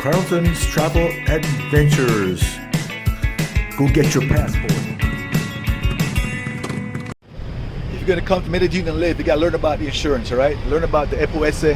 Carlton's Travel Adventures. Go get your passport. If you're going to come to Medellin and live, you got to learn about the insurance, all right? Learn about the EPOS,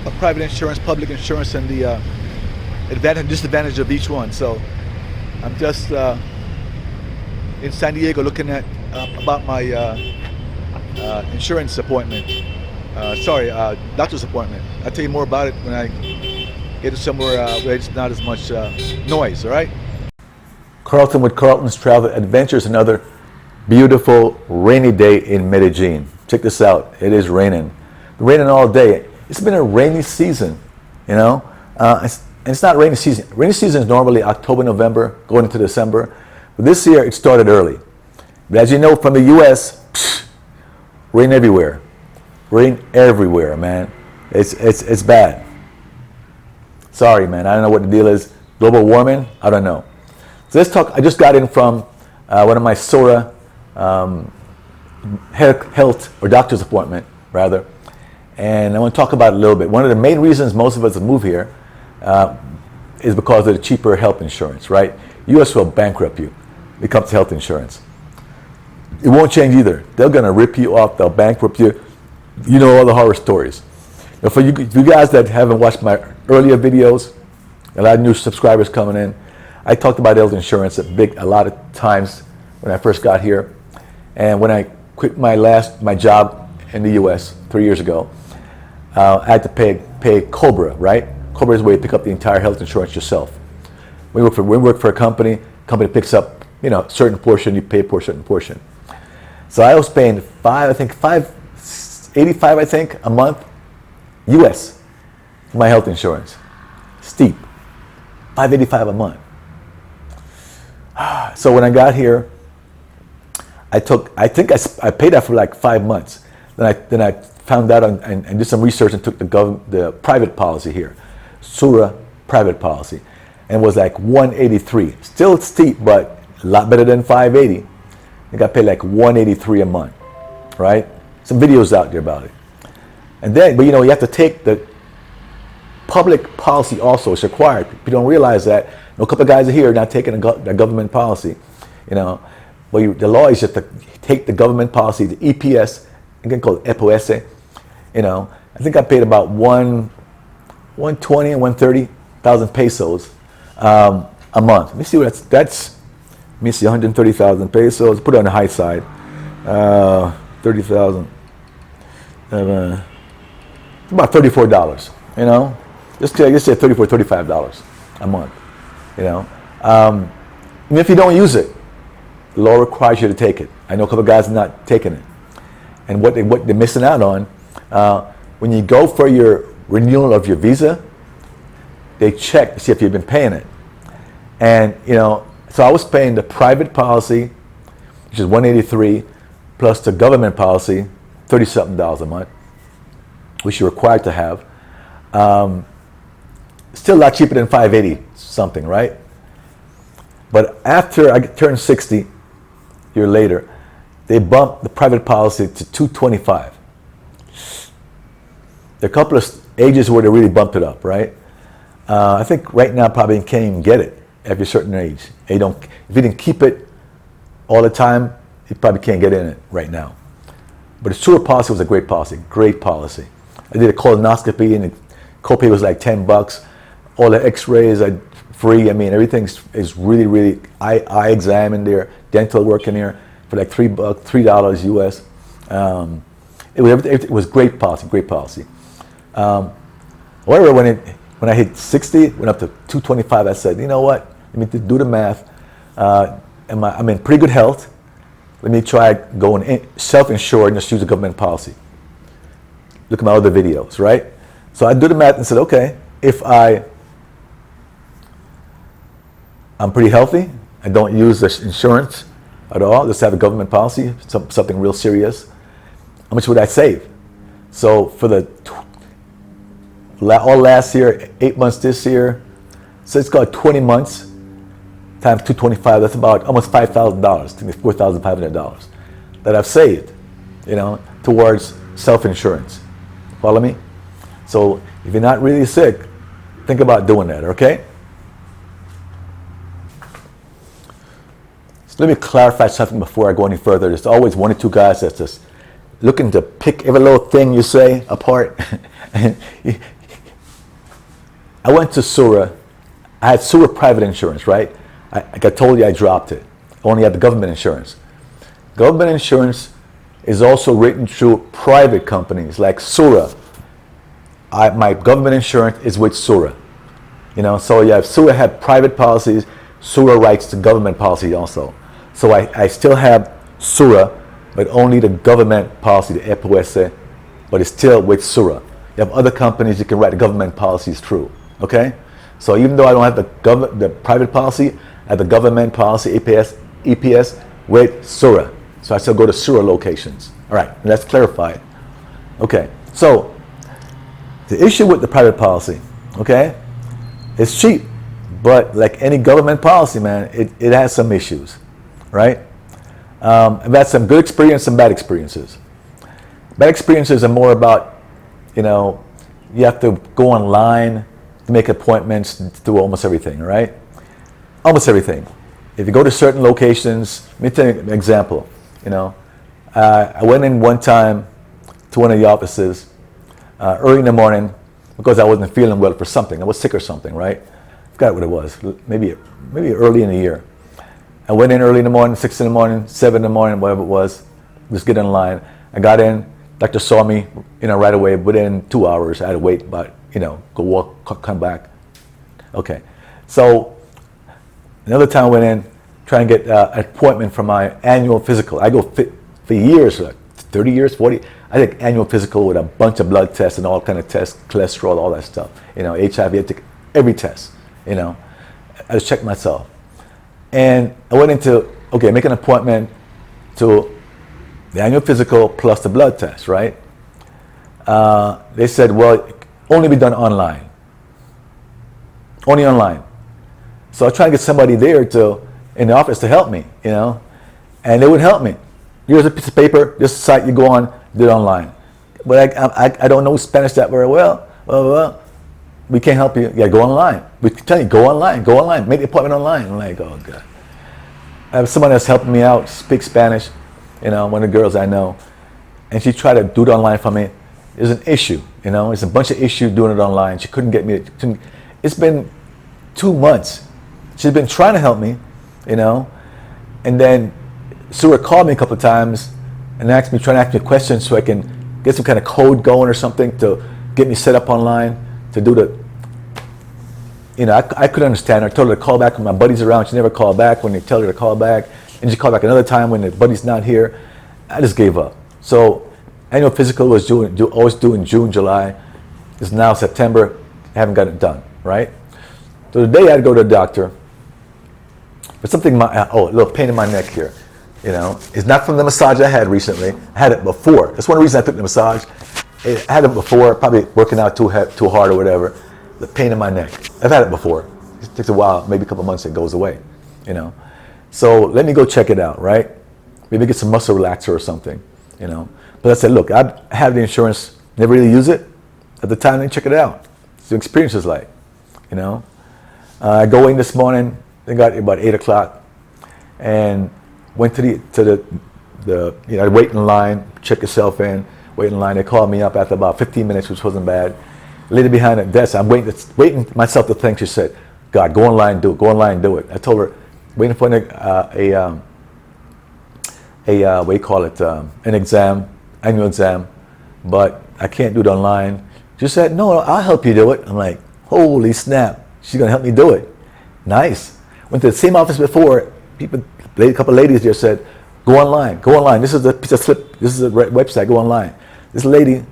the private insurance, public insurance, and the advantage and disadvantage of each one. So I'm just in San Diego looking at about my insurance appointment. Doctor's appointment. I'll tell you more about it when I get to somewhere where it's not as much noise, all right? Carlton with Carlton's Travel Adventures, another beautiful rainy day in Medellin. Check this out, it is raining. Raining all day. It's been a rainy season, you know? It's not rainy season. Rainy season is normally October, November, going into December. But this year it started early. But as you know from the US, rain everywhere. Rain everywhere, man. It's bad. Sorry, man. I don't know what the deal is. Global warming? I don't know. So let's talk. I just got in from one of my SORA health or doctor's appointment, rather. And I want to talk about it a little bit. One of the main reasons most of us move here is because of the cheaper health insurance, right? US will bankrupt you when it comes to health insurance. It won't change either. They're going to rip you off. They'll bankrupt you. You know all the horror stories. Now for you guys that haven't watched my earlier videos, a lot of new subscribers coming in, I talked about health insurance a lot of times when I first got here. And when I quit my job in the US 3 years ago, I had to pay COBRA, right? COBRA is where you pick up the entire health insurance yourself. We work for a company picks up, you know, a certain portion, you pay for a certain portion. So I was paying $585 a month, US, for my health insurance. Steep, $585 a month. So when I got here, I paid that for like 5 months. Then I found out and did some research and took the private policy here, SORA private policy, and it was like $183. Still steep, but a lot better than $580. I got paid like $183 a month, right? Some videos out there about it. And then, but you know, you have to take the public policy also. It's required. People don't realize that. A couple of guys are here not taking the government policy, you know. Well, the law is just to take the government policy, the EPS, again called EPOS, you know. I think I paid about 120 and 130,000 pesos a month. Let me see what that's. Let me see, 130,000 pesos. Put it on the high side. 30,000. About $34, you know. Just say $34, $35 a month, you know. And if you don't use it, the law requires you to take it. I know a couple of guys are not taking it. And what they're missing out on, when you go for your renewal of your visa, they check to see if you've been paying it. And, you know, so I was paying the private policy, which is $183, plus the government policy, $30-something a month, which you're required to have. Still a lot cheaper than $580 something, right? But after I turned 60, a year later, they bumped the private policy to $225. There are a couple of ages where they really bumped it up, right? I think right now probably you can't even get it at a certain age. If you didn't keep it all the time, you probably can't get in it right now. But the SORA policy was a great policy, great policy. I did a colonoscopy and the copay was like $10. All the x-rays are free. I mean, everything is really, really, eye exam in there, dental work in there for like $3 US. It was great policy, great policy. However, when I hit 60, went up to 225, I said, you know what? Let me do the math. I'm in pretty good health. Let me try going self-insured and just use the government policy. Look at my other videos, right? So I do the math and said, okay, if I'm pretty healthy, I don't use the insurance at all, just have a government policy, something real serious, how much would I save? So for all last year, 8 months this year, so it's got 20 months times 225, that's about almost $5,000, $4,500 that I've saved, you know, towards self-insurance. Follow me? So if you're not really sick, think about doing that, okay? So let me clarify something before I go any further. There's always one or two guys that's just looking to pick every little thing you say apart. I went to Sura. I had Sura private insurance, right? Like I told you, I dropped it. I only had the government insurance. Government insurance is also written through private companies like Sura. My government insurance is with Sura. You know, so yeah, if Sura had private policies, Sura writes the government policy also. So I still have Sura, but only the government policy, the EPOS, but it's still with Sura. You have other companies you can write the government policies through, okay? So even though I don't have the private policy, I have the government policy, EPS with Sura. So I still go to Sura locations. All right, let's clarify it. Okay, so the issue with the private policy, okay, it's cheap, but like any government policy, man, it has some issues, right? I've had some good experience, some bad experiences. Bad experiences are more about, you know, you have to go online to make appointments to do almost everything, right? Almost everything. If you go to certain locations, let me tell you an example. You know, I went in one time to one of the offices early in the morning because I wasn't feeling well for something. I was sick or something, right? I forgot what it was. Maybe early in the year. I went in early in the morning, 6 in the morning, 7 in the morning, whatever it was. Just get in line. I got in. Doctor saw me, you know, right away. Within 2 hours, I had to wait, but you know, go walk, come back. Okay. So another time I went in, trying to get an appointment for my annual physical. I go for years, like 30 years, 40. I take annual physical with a bunch of blood tests and all kind of tests, cholesterol, all that stuff. You know, HIV, I take every test, you know. I just check myself. And I went into, okay, make an appointment to the annual physical plus the blood test, right? They said, well, it can only be done online. Only online. So I tried to get somebody there in the office to help me, you know, and they would help me. Here's a piece of paper, this site you go on, do it online. But I don't know Spanish that very well. Well, we can't help you. You gotta go online. We tell you, go online, make the appointment online. I'm like, oh God. I have someone that's helping me out, speak Spanish, you know, one of the girls I know, and she tried to do it online for me. There's an issue, you know, there's a bunch of issues doing it online. She couldn't get me. It's been 2 months. She's been trying to help me, you know, and then Sura called me a couple of times and trying to ask me questions so I can get some kind of code going or something to get me set up online to do the, you know, I couldn't understand her. I told her to call back when my buddy's around. She never called back when they tell her to call back. And she called back another time when the buddy's not here. I just gave up. So annual physical was always due in June, July. It's now September. I haven't got it done, right? So today I had to go to the doctor. But something, a little pain in my neck here, you know. It's not from the massage I had recently. I had it before. That's one reason I took the massage. I had it before, probably working out too hard or whatever. The pain in my neck. I've had it before. It takes a while, maybe a couple months, it goes away, you know. So let me go check it out, right? Maybe get some muscle relaxer or something, you know. But I said, look, I have the insurance, never really use it. At the time, let me check it out. See what the experience is like, you know. I go in this morning. They got about 8 o'clock, and went to the you know, wait in line, check yourself in, wait in line. They called me up after about 15 minutes, which wasn't bad. Lady behind the desk, I'm waiting myself to think. She said, "God, go online, do it. Go online, do it." I told her, waiting for what do you call it, an exam, annual exam, but I can't do it online. She said, "No, I'll help you do it." I'm like, holy snap, she's gonna help me do it. Nice. Went to the same office before. A couple of ladies there said, go online. This is the piece of slip. This is the website. Go online. This lady,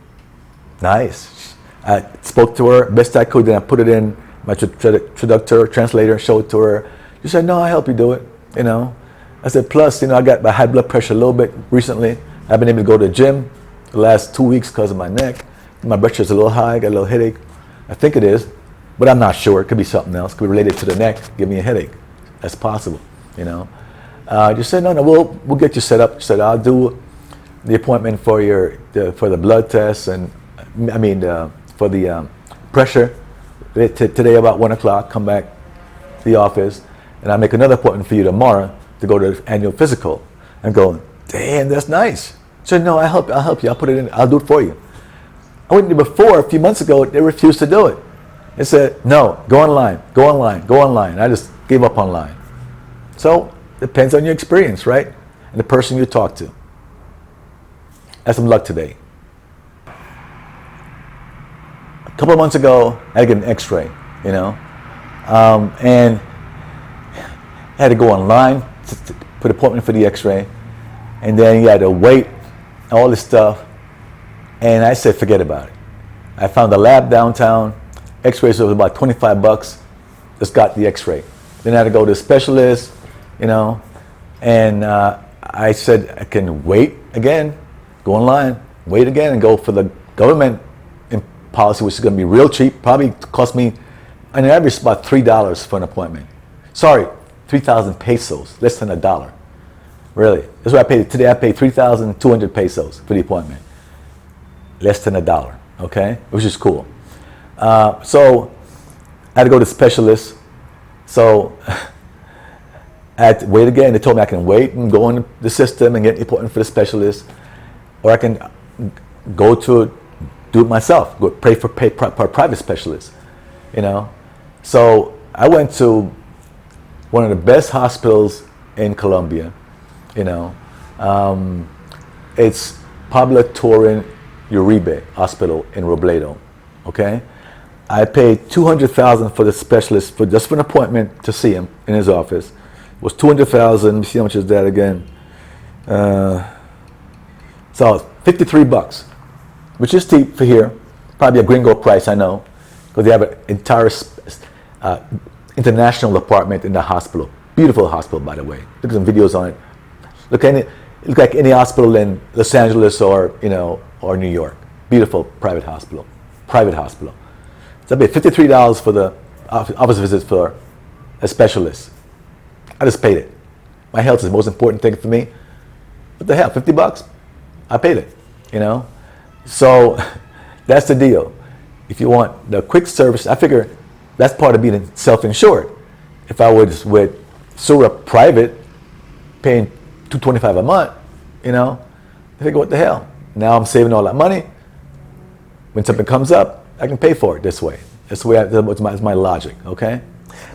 nice. I spoke to her best I could. Then I put it in my traductor, translator, showed it to her. She said, no, I'll help you do it. You know. I said, plus, you know, I got my high blood pressure a little bit recently. I've been able to go to the gym the last 2 weeks because of my neck. My blood pressure's a little high. Got a little headache. I think it is, but I'm not sure. It could be something else. It could be related to the neck. Give me a headache. That's possible, you know. Just said, no, we'll get you set up. She said, I'll do the appointment for the blood test and for the pressure, today about 1 o'clock, come back to the office, and I make another appointment for you tomorrow to go to the annual physical. I'm going, damn, that's nice. She said, no, I'll help you. I'll put it in. I'll do it for you. I went there before, a few months ago, they refused to do it. They said, no, go online, go online, go online. I just gave up online. So, depends on your experience, right? And the person you talk to. Have some luck today. A couple of months ago, I had to get an x-ray, you know, and I had to go online to put an appointment for the x-ray, and then you had to wait, all this stuff, and I said, forget about it. I found a lab downtown, x-rays was about $25, just got the x-ray. Then I had to go to a specialist, you know, and I said, I can wait again, go online, wait again, and go for the government policy, which is going to be real cheap, probably cost me, on average, about $3 for an appointment. Sorry, 3,000 pesos, less than $1. Really. That's what I paid. Today I paid 3,200 pesos for the appointment. Less than $1, okay? Which is cool. So I had to go to specialists. So I had to wait again. They told me I can wait and go in the system and get an appointment for the specialist, or I can go to do it myself, go pay for a private specialist, you know. So I went to one of the best hospitals in Colombia, you know. It's Pablo Turin Uribe Hospital in Robledo, okay? I paid $200,000 for the specialist for just for an appointment to see him in his office. It was $200,000. Let me see how much is that again. So $53, which is cheap for here. Probably a gringo price, I know, because they have an entire international department in the hospital. Beautiful hospital, by the way. Look at some videos on it. Look like any hospital in Los Angeles or, you know, or New York. Beautiful private hospital. Private hospital. So I paid $53 for the office visit for a specialist. I just paid it. My health is the most important thing for me. What the hell, $50? I paid it, you know? So that's the deal. If you want the quick service, I figure that's part of being self-insured. If I was with Sura Private, paying $225 a month, you know, I figure, what the hell? Now I'm saving all that money. When something comes up, I can pay for it this way. That's the way that's my logic, okay?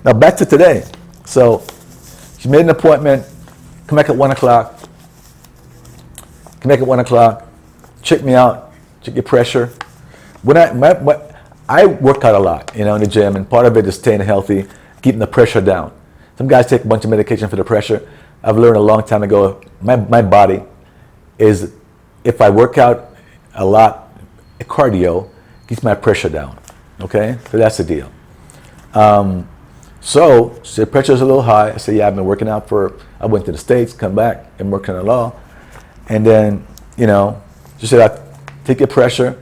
Now back to today. So she made an appointment, come back at 1 o'clock. Come back at 1 o'clock, check me out, check your pressure. When I work out a lot, you know, in the gym, and part of it is staying healthy, keeping the pressure down. Some guys take a bunch of medication for the pressure. I've learned a long time ago, my body is, if I work out a lot, cardio, keeps my pressure down, okay? So that's the deal. So the pressure's a little high. I said, yeah, I've been working out I went to the States, come back, and working on law. And then, you know, she said, I'll take your pressure,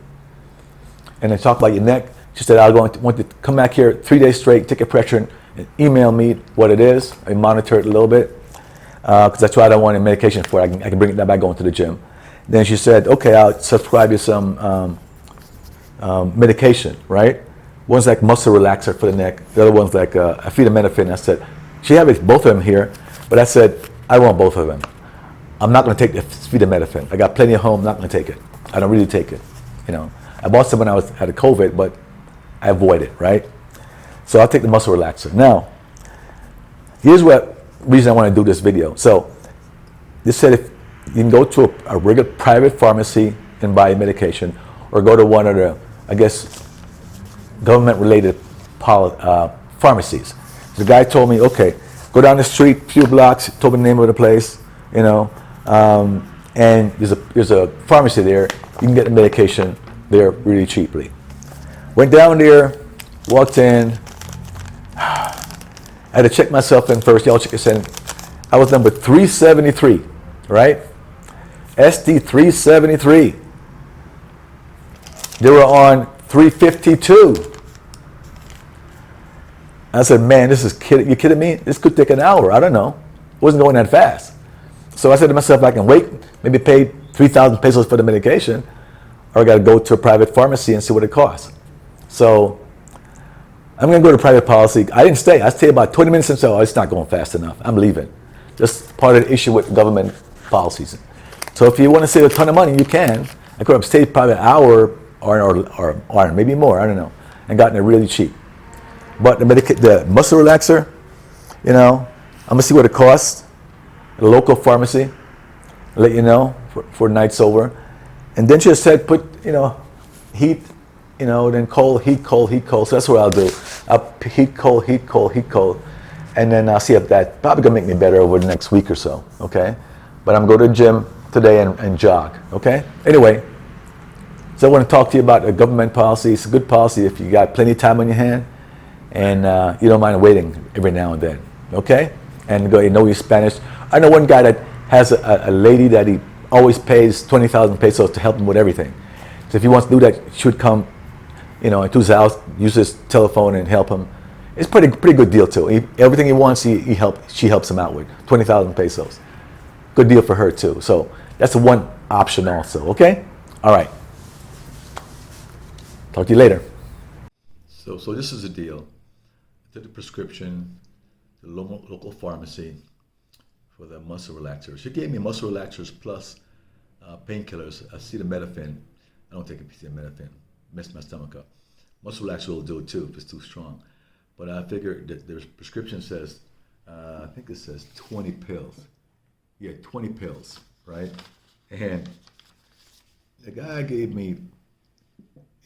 and then talk about your neck. She said, I'll want to come back here 3 days straight, take your pressure, and email me what it is. I monitor it a little bit, because that's why I don't want any medication for it. I can bring it down by going to the gym. Then she said, okay, I'll subscribe you some medication, right? One's like muscle relaxer for the neck. The other one's like acetaminophen. I said, she had both of them here, but I said, I want both of them. I'm not going to take the acetaminophen. I got plenty at home. I'm not going to take it. I don't really take it. You know, I bought some when I had a COVID, but I avoid it, right? So I'll take the muscle relaxer. Now, here's what reason I want to do this video. So this said, if you can go to a regular private pharmacy and buy medication, or go to one of the, I guess, government-related pharmacies. The guy told me, okay, go down the street, few blocks, told me the name of the place, you know, and there's a pharmacy there. You can get the medication there really cheaply. Went down there, walked in. I had to check myself in first. Y'all check this in. I was number 373, right? SD 373. They were on 352. I said, man, you kidding me? This could take an hour. I don't know. It wasn't going that fast. So I said to myself, I can wait, maybe pay 3,000 pesos for the medication, or I got to go to a private pharmacy and see what it costs. So I'm going to go to private policy. I didn't stay. I stayed about 20 minutes and said, oh, it's not going fast enough. I'm leaving. Just part of the issue with government policies. So if you want to save a ton of money, you can. I could have stayed probably an hour or maybe more, I don't know, and gotten it really cheap. But the muscle relaxer, I'm going to see what it costs at a local pharmacy, let you know, for nights over. And then she just said, put, heat, then cold, heat, cold, heat, cold. So that's what I'll do. I'll heat, cold, heat, cold, heat, cold. And then I'll see if that probably gonna make me better over the next week or so, okay? But I'm going to the gym today and jog, okay? Anyway, so I want to talk to you about a government policy. It's a good policy if you got plenty of time on your hand and you don't mind waiting every now and then, okay? And go, know your Spanish. I know one guy that has a lady that he always pays 20,000 pesos to help him with everything. So if he wants to do that, she would come, into his house, use his telephone and help him. It's pretty good deal too. Everything he wants, she helps him out with. 20,000 pesos. Good deal for her too. So that's one option also, okay? All right. Talk to you later. So this is the deal. I took the prescription, the local pharmacy for the muscle relaxers. She gave me muscle relaxers plus painkillers, acetaminophen. I don't take acetaminophen. Mess my stomach up. Muscle relaxer will do it too if it's too strong. But I figured that their prescription says, I think it says 20 pills. Yeah, 20 pills, right? And the guy gave me,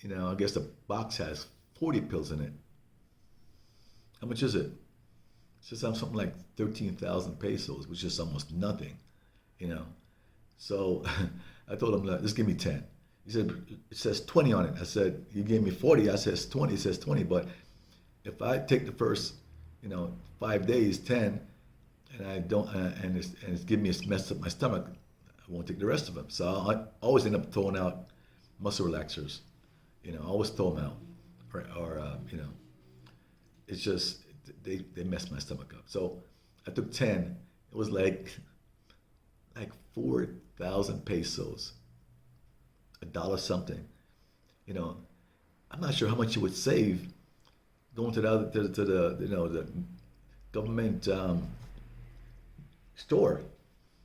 I guess the box has 40 pills in it. How much is it? It says something like 13,000 pesos, which is almost nothing, So I told him, just give me 10. He said, it says 20 on it. I said, you gave me 40. I says 20. It says 20, but if I take the first, 5 days, 10, and I don't, and it's giving me messed up my stomach, I won't take the rest of them. So I always end up throwing out muscle relaxers. I always throw them out, or it's just they mess my stomach up. So I took 10. It was like 4,000 pesos, $1 something. I'm not sure how much you would save going to the government store.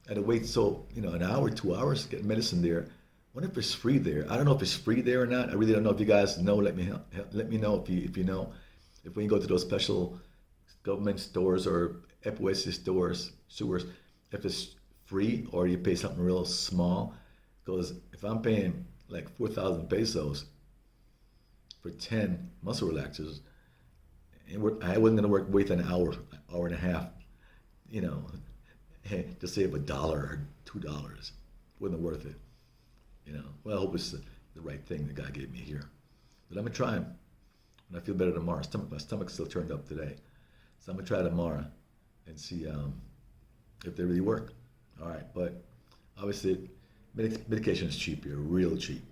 I had to wait an hour, 2 hours to get medicine there. I wonder if it's free there. I don't know if it's free there or not. I really don't know. If you guys know, let me know if you know. If when you go to those special government stores or FOS stores, sewers, if it's free or you pay something real small. Because if I'm paying like 4,000 pesos for 10 muscle relaxers, I wasn't going to wait an hour and a half, to save $1 or $2. Wasn't worth it. Well, I hope it's the right thing the guy gave me here. But I'm going to try them. And I feel better tomorrow. My stomach's still turned up today. So I'm going to try tomorrow and see if they really work. All right. But obviously, medication is cheap here, real cheap.